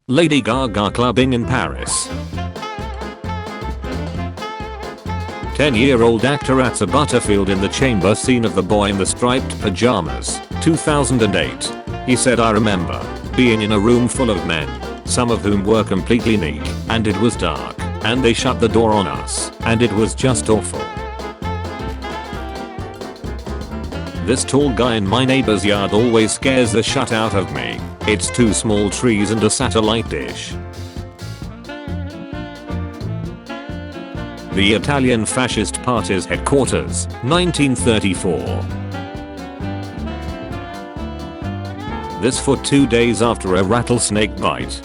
Lady Gaga clubbing in Paris. 10-year-old actor at a Butterfield in the chamber scene of The Boy in the Striped Pajamas, 2008. He said, "I remember being in a room full of men, some of whom were completely naked, and it was dark, and they shut the door on us, and it was just awful. This tall guy in my neighbor's yard always scares the shit out of me. It's 2 small trees and a satellite dish." The Italian Fascist Party's headquarters, 1934. This for 2 days after a rattlesnake bite.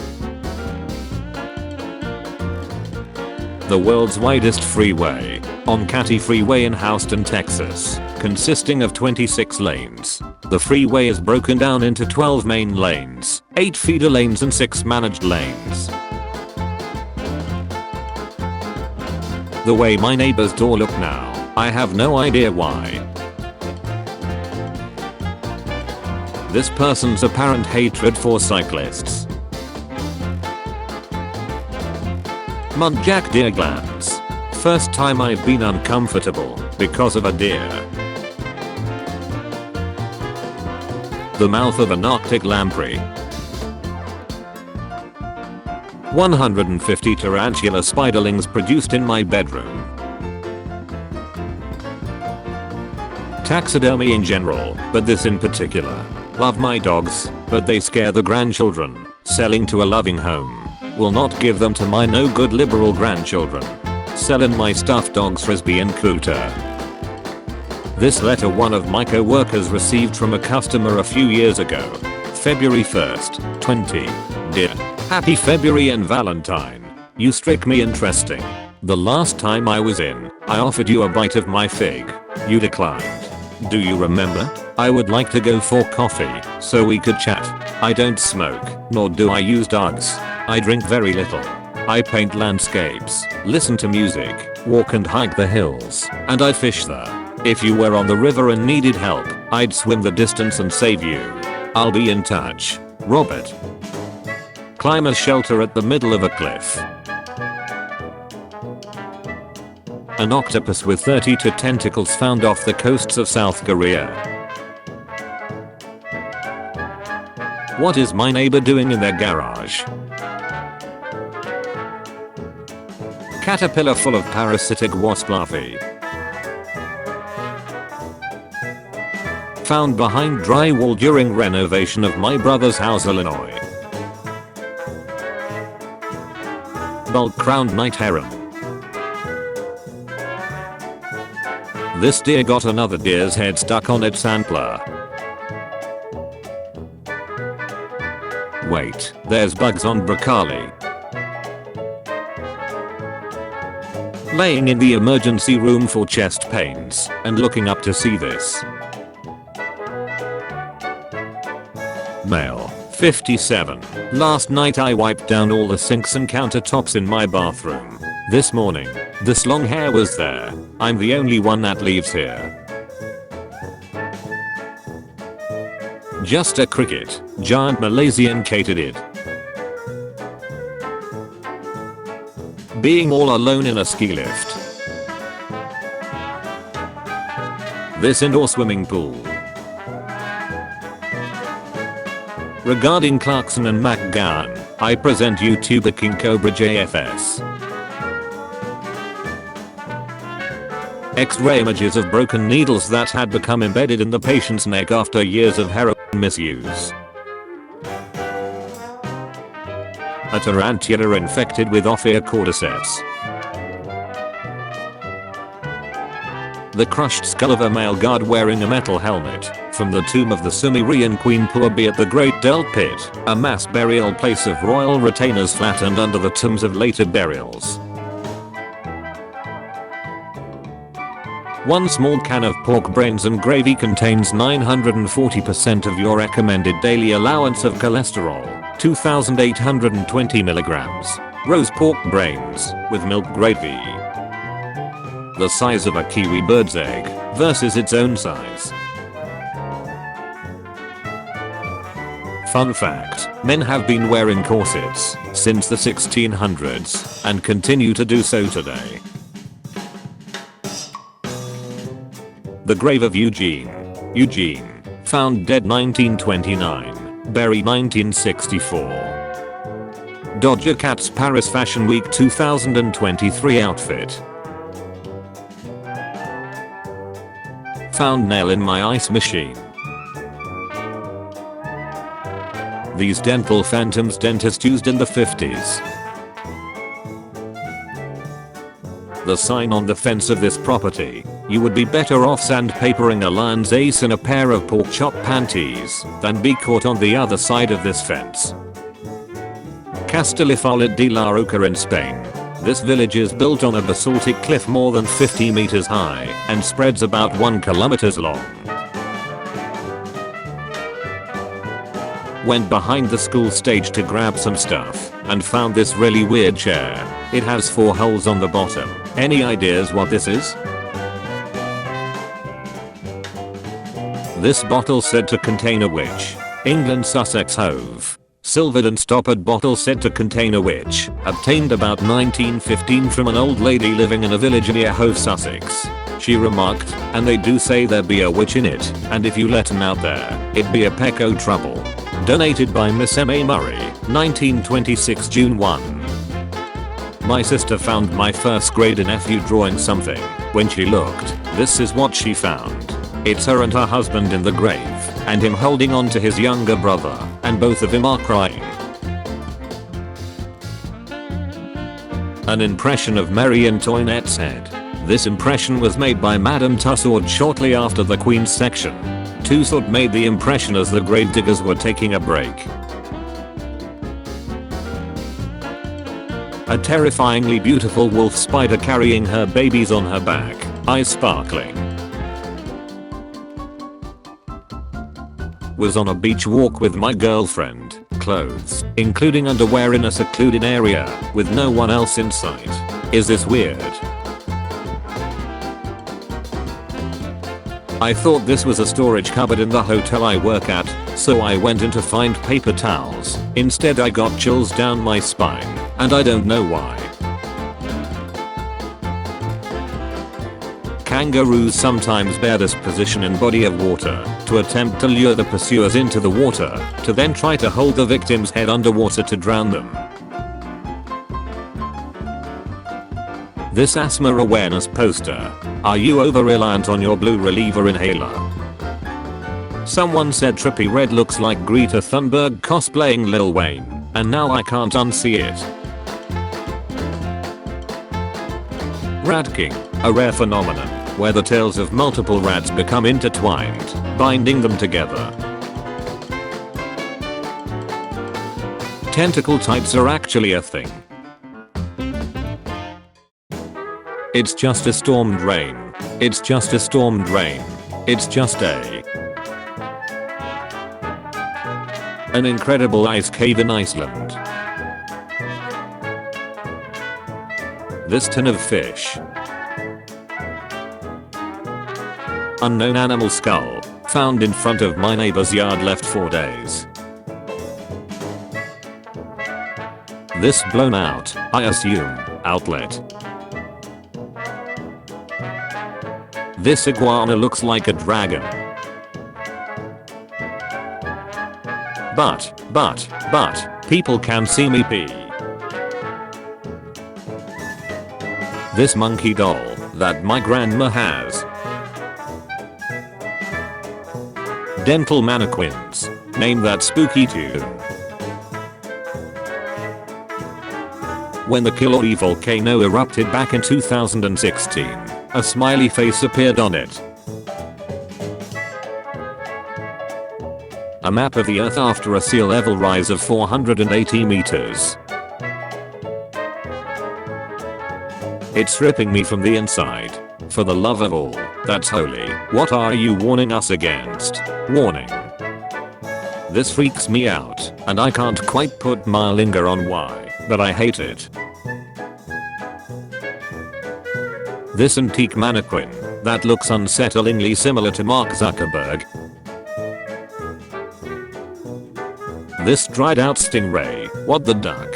The world's widest freeway, Oncatty Freeway in Houston, Texas, consisting of 26 lanes. The freeway is broken down into 12 main lanes, 8 feeder lanes and 6 managed lanes. The way my neighbor's door look now, I have no idea why. This person's apparent hatred for cyclists. Muntjac deer glands. First time I've been uncomfortable because of a deer. The mouth of an Arctic lamprey. 150 tarantula spiderlings produced in my bedroom. Taxidermy in general, but this in particular. Love my dogs, but they scare the grandchildren. Selling to a loving home. Will not give them to my no good liberal grandchildren. Selling my stuffed dogs Frisbee and Cooter. This letter one of my co-workers received from a customer a few years ago. February 1st, 20. Dear. Happy February and Valentine. You struck me interesting. The last time I was in, I offered you a bite of my fig. You declined. Do you remember? I would like to go for coffee, so we could chat. I don't smoke, nor do I use drugs. I drink very little. I paint landscapes, listen to music, walk and hike the hills, and I fish there. If you were on the river and needed help, I'd swim the distance and save you. I'll be in touch. Robert. Climb a shelter at the middle of a cliff. An octopus with 32 tentacles found off the coasts of South Korea. What is my neighbor doing in their garage? Caterpillar full of parasitic wasp larvae. Found behind drywall during renovation of my brother's house, Illinois. Bulk-crowned night heron. This deer got another deer's head stuck on its antler. Wait, there's bugs on broccoli. Laying in the emergency room for chest pains and looking up to see this. Male, 57. Last night I wiped down all the sinks and countertops in my bathroom. This morning, this long hair was there. I'm the only one that leaves here. Just a cricket, giant Malaysian katydid. Being all alone in a ski lift. This indoor swimming pool. Regarding Clarkson and McGowan, I present YouTuber King Cobra JFS. X-ray images of broken needles that had become embedded in the patient's neck after years of heroin misuse. A tarantula infected with off-ear cordyceps. The crushed skull of a male guard wearing a metal helmet from the tomb of the Sumerian Queen Purbi at the Great Del Pit, a mass burial place of royal retainers flattened under the tombs of later burials. One small can of pork brains and gravy contains 940% of your recommended daily allowance of cholesterol, 2,820 milligrams. Roast pork brains with milk gravy. The size of a kiwi bird's egg versus its own size. Fun fact, men have been wearing corsets since the 1600s and continue to do so today. The grave of Eugene. Eugene, found dead 1929, buried 1964. Dodger Cat's Paris Fashion Week 2023 outfit. Found nail in my ice machine. These dental phantoms dentist used in the 50s. The sign on the fence of this property. You would be better off sandpapering a lion's ace in a pair of pork chop panties than be caught on the other side of this fence. Castellfollet de la Roca in Spain. This village is built on a basaltic cliff more than 50 meters high and spreads about 1 kilometer long. Went behind the school stage to grab some stuff and found this really weird chair. It has 4 holes on the bottom. Any ideas what this is? This bottle said to contain a witch. England Sussex Hove. Silvered and stoppered bottle said to contain a witch. Obtained about 1915 from an old lady living in a village near Hove, Sussex. She remarked, and they do say there be a witch in it, and if you let 'em out there, it be a peck o' trouble. Donated by Miss M.A. Murray, 1926 June 1. My sister found my first grade nephew drawing something. When she looked, this is what she found. It's her and her husband in the grave, and him holding on to his younger brother, and both of them are crying. An impression of Marie Antoinette's head. This impression was made by Madame Tussaud shortly after the Queen's section. Tussaud made the impression as the grave diggers were taking a break. A terrifyingly beautiful wolf spider carrying her babies on her back, eyes sparkling. Was on a beach walk with my girlfriend, clothes, including underwear in a secluded area, with no one else in sight. Is this weird? I thought this was a storage cupboard in the hotel I work at, so I went in to find paper towels. Instead I got chills down my spine, and I don't know why. Kangaroos sometimes bear this position in body of water to attempt to lure the pursuers into the water, to then try to hold the victim's head underwater to drown them. This asthma awareness poster. Are you over-reliant on your blue reliever inhaler? Someone said Trippie Redd looks like Greta Thunberg cosplaying Lil Wayne, and now I can't unsee it. Rat King, a rare phenomenon, where the tails of multiple rats become intertwined, binding them together. Tentacle types are actually a thing. It's just a stormed rain. It's just a stormed rain. It's just an incredible ice cave in Iceland. This tin of fish. Unknown animal skull, found in front of my neighbor's yard, left 4 days. This blown out, I assume, outlet. This iguana looks like a dragon. But, people can see me pee. This monkey doll that my grandma has. Dental mannequins. Name that spooky tune. When the Kilauea volcano erupted back in 2016, a smiley face appeared on it. A map of the Earth after a sea level rise of 480 meters. It's ripping me from the inside. For the love of all that's holy, what are you warning us against? Warning. This freaks me out, and I can't quite put my finger on why, but I hate it. This antique mannequin that looks unsettlingly similar to Mark Zuckerberg. This dried out stingray, what the duck?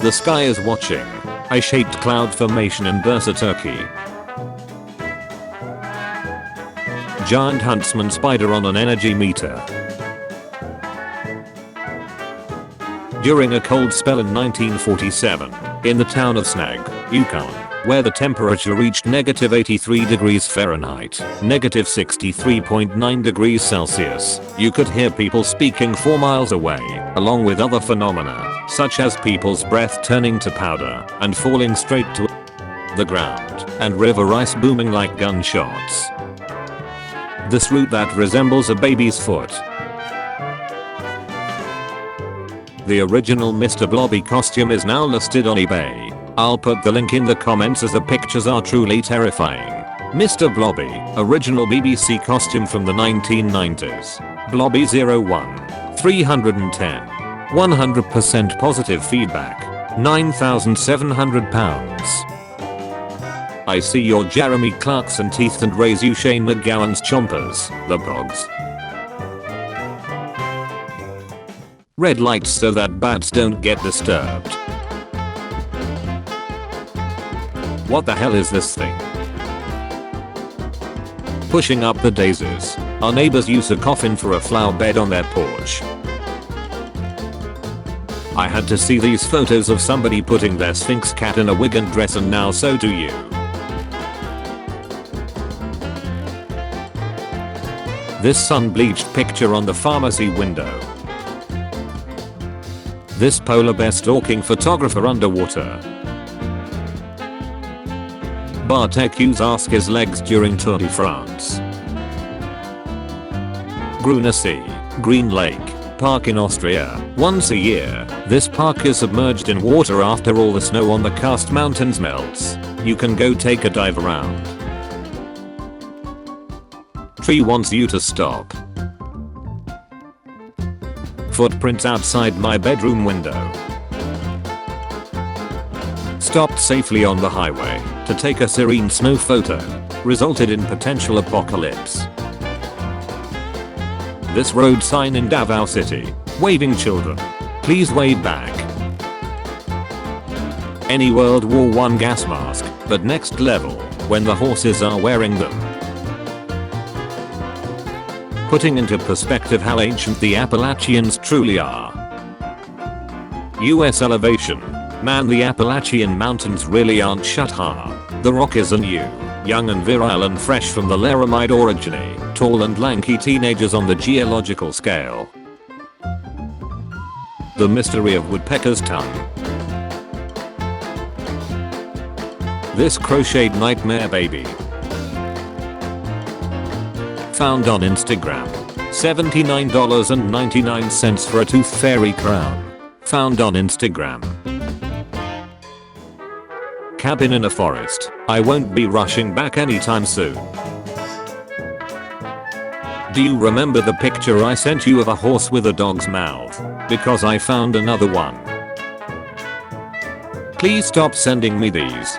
The sky is watching. Eye-shaped cloud formation in Bursa, Turkey. Giant huntsman spider on an energy meter. During a cold spell in 1947, in the town of Snag, Yukon, where the temperature reached -83 degrees Fahrenheit, -63.9 degrees Celsius, you could hear people speaking 4 miles away, along with other phenomena, such as people's breath turning to powder and falling straight to the ground, and river ice booming like gunshots. This root that resembles a baby's foot. The original Mr. Blobby costume is now listed on eBay. I'll put the link in the comments as the pictures are truly terrifying. Mr. Blobby, original BBC costume from the 1990s. Blobby 01, 310. 100% positive feedback. £9,700. I see your Jeremy Clarkson teeth and raise you Shane McGowan's chompers, the bogs. Red lights so that bats don't get disturbed. What the hell is this thing? Pushing up the daisies. Our neighbors use a coffin for a flower bed on their porch. I had to see these photos of somebody putting their Sphinx cat in a wig and dress, and now so do you. This sun-bleached picture on the pharmacy window. This polar bear stalking photographer underwater. Bartek use ask his legs during Tour de France. Gruner See, Green Lake, park in Austria. Once a year, this park is submerged in water after all the snow on the Karst Mountains melts. You can go take a dive around. Tree wants you to stop. Footprints outside my bedroom window. Stopped safely on the highway to take a serene snow photo. Resulted in potential apocalypse. This road sign in Davao City. Waving children. Please wave back. Any World War I gas mask, but next level when the horses are wearing them. Putting into perspective how ancient the Appalachians truly are. US elevation. Man, the Appalachian Mountains really aren't shut ha. The rock is new, young and virile and fresh from the Laramide orogeny, tall and lanky teenagers on the geological scale. The mystery of woodpecker's tongue. This crocheted nightmare baby. Found on Instagram. $79.99 for a tooth fairy crown. Found on Instagram. Cabin in a forest. I won't be rushing back anytime soon. Do you remember the picture I sent you of a horse with a dog's mouth? Because I found another one. Please stop sending me these.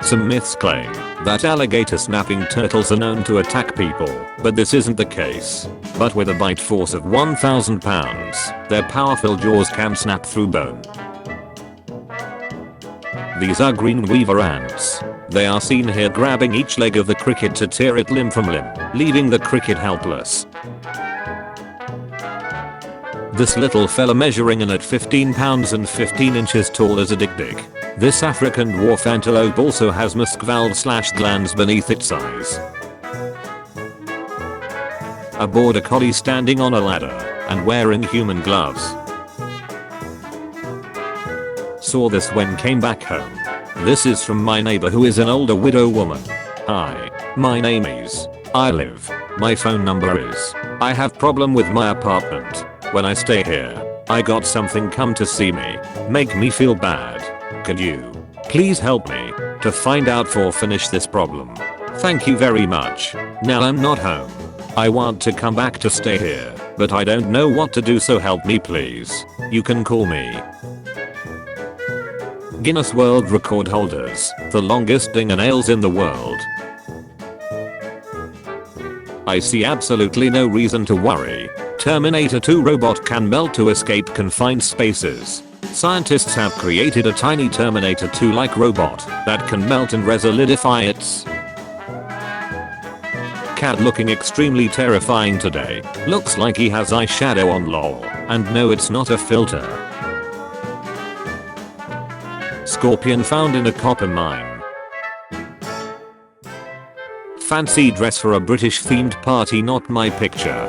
Some myths claim that alligator snapping turtles are known to attack people, but this isn't the case. But with a bite force of 1,000 pounds, their powerful jaws can snap through bone. These are green weaver ants. They are seen here grabbing each leg of the cricket to tear it limb from limb, leaving the cricket helpless. This little fella measuring in at 15 pounds and 15 inches tall is a dik-dik. This African dwarf antelope also has musk valve/glands beneath its eyes. A border collie standing on a ladder and wearing human gloves. Saw this when came back home. This is from my neighbor who is an older widow woman. Hi, my name is. I live. My phone number is. I have problem with my apartment. When I stay here, I got something come to see me. Make me feel bad. Could you please help me to find out for finish this problem? Thank you very much. Now I'm not home. I want to come back to stay here, but I don't know what to do, so help me please. You can call me. Guinness World Record holders, the longest fingernails in the world. I see absolutely no reason to worry. Terminator 2 robot can melt to escape confined spaces. Scientists have created a tiny Terminator 2-like robot that can melt and resolidify its cat looking extremely terrifying today. Looks like he has eyeshadow on lol. And no, it's not a filter. Scorpion found in a copper mine. Fancy dress for a British themed party, not my picture.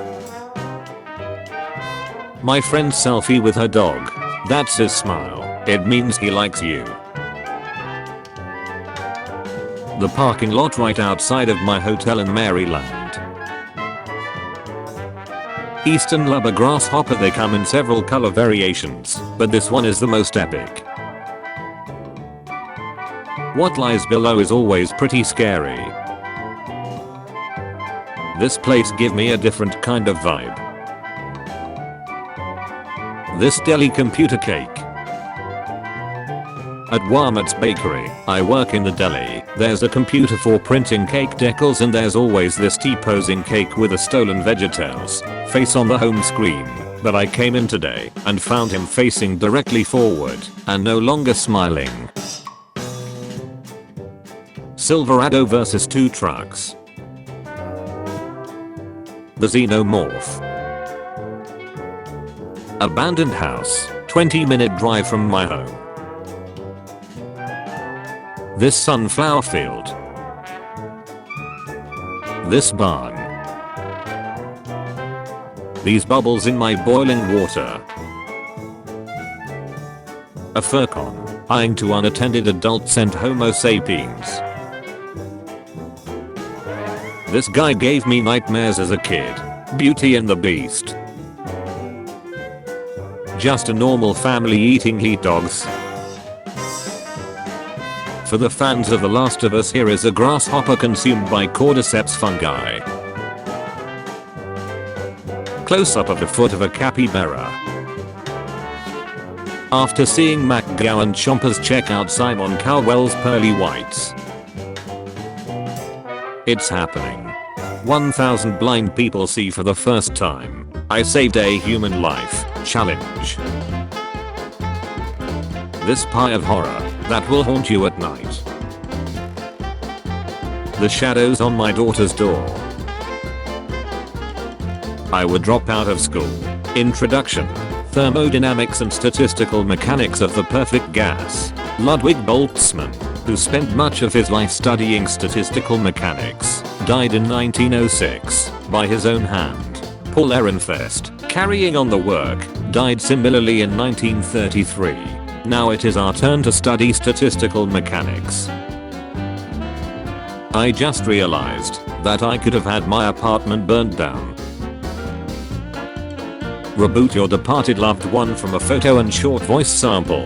My friend's selfie with her dog. That's his smile. It means he likes you. The parking lot right outside of my hotel in Maryland. Eastern lubber grasshopper. They come in several color variations, but this one is the most epic. What lies below is always pretty scary. This place gives me a different kind of vibe. This deli computer cake. At Walmart's bakery, I work in the deli. There's a computer for printing cake decals, and there's always this T-posing cake with a stolen VeggieTales face on the home screen. But I came in today and found him facing directly forward and no longer smiling. Silverado vs 2 trucks. The Xenomorph. Abandoned house, 20-minute drive from my home. This sunflower field. This barn. These bubbles in my boiling water. A furcon, eyeing two unattended adults and Homo sapiens. This guy gave me nightmares as a kid. Beauty and the Beast. Just a normal family eating heat dogs. For the fans of The Last of Us, here is a grasshopper consumed by cordyceps fungi. Close up of the foot of a capybara. After seeing McGowan chompers, check out Simon Cowell's pearly whites. It's happening. 1,000 blind people see for the first time. I saved a human life. Challenge. This pie of horror that will haunt you at night. The shadows on my daughter's door. I would drop out of school. Introduction. Thermodynamics and statistical mechanics of the perfect gas. Ludwig Boltzmann, who spent much of his life studying statistical mechanics, died in 1906 by his own hand. Paul Ehrenfest, carrying on the work, died similarly in 1933. Now it is our turn to study statistical mechanics. I just realized that I could have had my apartment burned down. Reboot your departed loved one from a photo and short voice sample.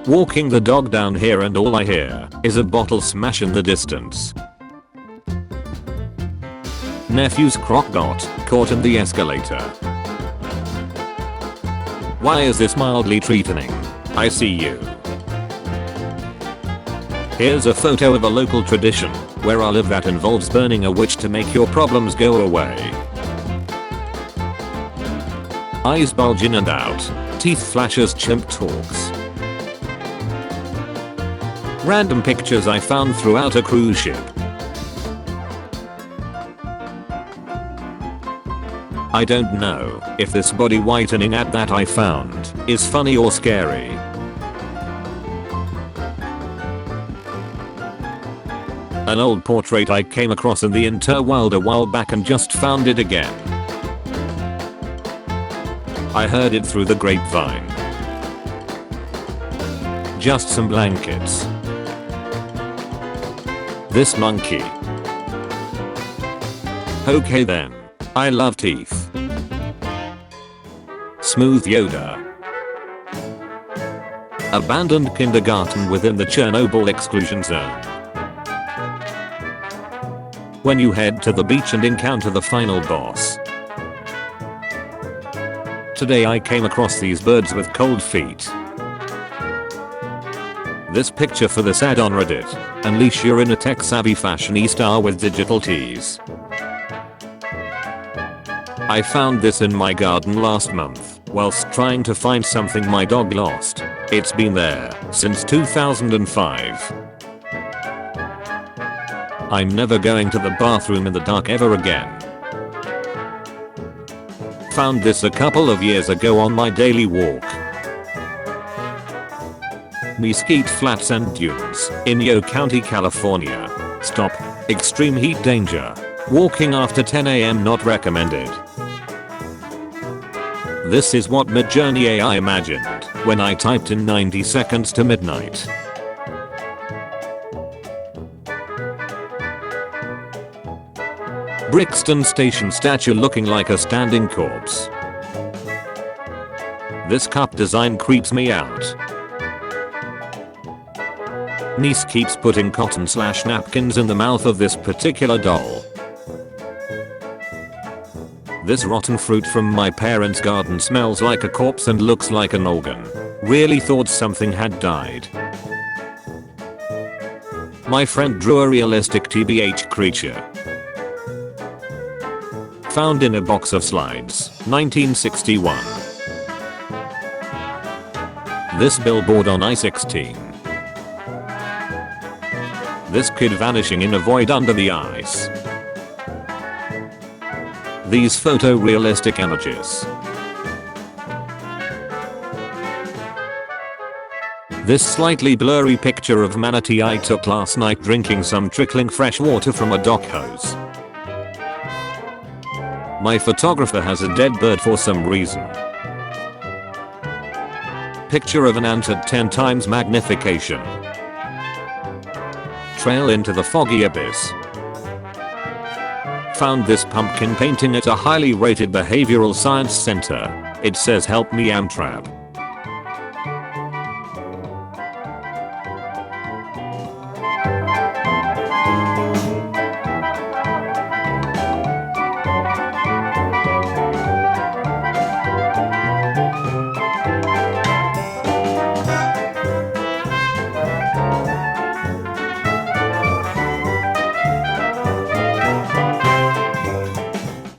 Walking the dog down here and all I hear is a bottle smash in the distance. Nephew's crock got caught in the escalator. Why is this mildly threatening? I see you. Here's a photo of a local tradition where I live that involves burning a witch to make your problems go away. Eyes bulge in and out. Teeth flash as chimp talks. Random pictures I found throughout a cruise ship. I don't know if this body whitening ad that I found is funny or scary. An old portrait I came across in the interworld a while back and just found it again. I heard it through the grapevine. Just some blankets. This monkey. Okay then. I love teeth. Smooth Yoda. Abandoned kindergarten within the Chernobyl exclusion zone. When you head to the beach and encounter the final boss. Today I came across these birds with cold feet. This picture for this ad on Reddit. Unleash you're in a tech savvy fashionista with digital tees. I found this in my garden last month whilst trying to find something my dog lost. It's been there since 2005. I'm never going to the bathroom in the dark ever again. Found this a couple of years ago on my daily walk. Mesquite Flats and Dunes in Yo County, California. Stop. Extreme heat danger. Walking after 10 AM not recommended. This is what Midjourney AI imagined when I typed in 90 seconds to midnight. Brixton Station statue looking like a standing corpse. This cup design creeps me out. Niece keeps putting cotton/napkins in the mouth of this particular doll. This rotten fruit from my parents' garden smells like a corpse and looks like an organ. Really thought something had died. My friend drew a realistic TBH creature. Found in a box of slides, 1961. This billboard on I-16. This kid vanishing in a void under the ice. These photorealistic images. This slightly blurry picture of manatee I took last night drinking some trickling fresh water from a dock hose. My photographer has a dead bird for some reason. Picture of an ant at 10 times magnification. Trail into the foggy abyss. Found this pumpkin painting at a highly rated behavioral science center. It says help me Amtrap.